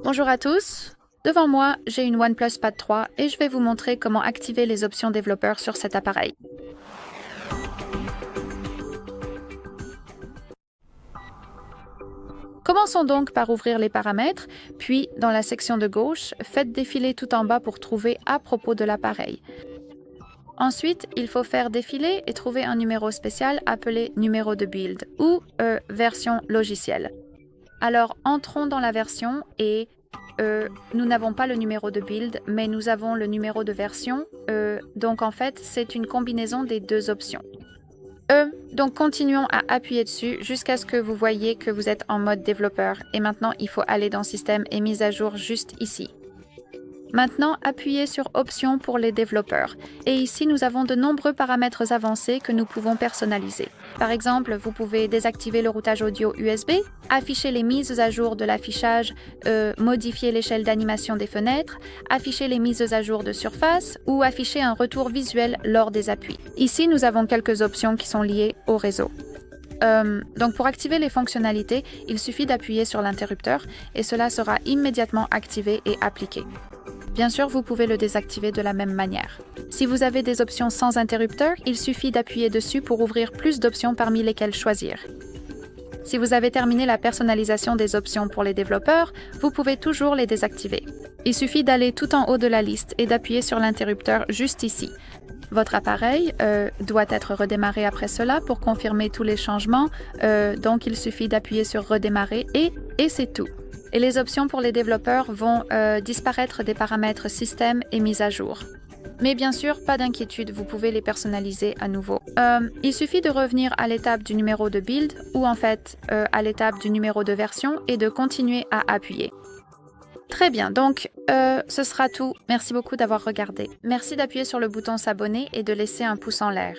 Bonjour à tous. Devant moi, j'ai une OnePlus Pad 3 et je vais vous montrer comment activer les options développeurs sur cet appareil. Commençons donc par ouvrir les paramètres, puis dans la section de gauche, faites défiler tout en bas pour trouver à propos de l'appareil. Ensuite, il faut faire défiler et trouver un numéro spécial appelé numéro de build ou version logicielle. Alors, entrons dans la version et nous n'avons pas le numéro de build, mais nous avons le numéro de version. Donc, en fait, c'est une combinaison des deux options. Donc, continuons à appuyer dessus jusqu'à ce que vous voyez que vous êtes en mode développeur. Et maintenant, il faut aller dans Système et mise à jour juste ici. Maintenant, appuyez sur Options pour les développeurs. Et ici, nous avons de nombreux paramètres avancés que nous pouvons personnaliser. Par exemple, vous pouvez désactiver le routage audio USB, afficher les mises à jour de l'affichage, modifier l'échelle d'animation des fenêtres, afficher les mises à jour de surface ou afficher un retour visuel lors des appuis. Ici, nous avons quelques options qui sont liées au réseau. Donc pour activer les fonctionnalités, il suffit d'appuyer sur l'interrupteur et cela sera immédiatement activé et appliqué. Bien sûr, vous pouvez le désactiver de la même manière. Si vous avez des options sans interrupteur, il suffit d'appuyer dessus pour ouvrir plus d'options parmi lesquelles choisir. Si vous avez terminé la personnalisation des options pour les développeurs, vous pouvez toujours les désactiver. Il suffit d'aller tout en haut de la liste et d'appuyer sur l'interrupteur juste ici. Votre appareil doit être redémarré après cela pour confirmer tous les changements, donc il suffit d'appuyer sur redémarrer et c'est tout. Et les options pour les développeurs vont disparaître des paramètres système et mise à jour. Mais bien sûr, pas d'inquiétude, vous pouvez les personnaliser à nouveau. Il suffit de revenir à l'étape du numéro de build ou en fait à l'étape du numéro de version et de continuer à appuyer. Très bien, donc ce sera tout. Merci beaucoup d'avoir regardé. Merci d'appuyer sur le bouton s'abonner et de laisser un pouce en l'air.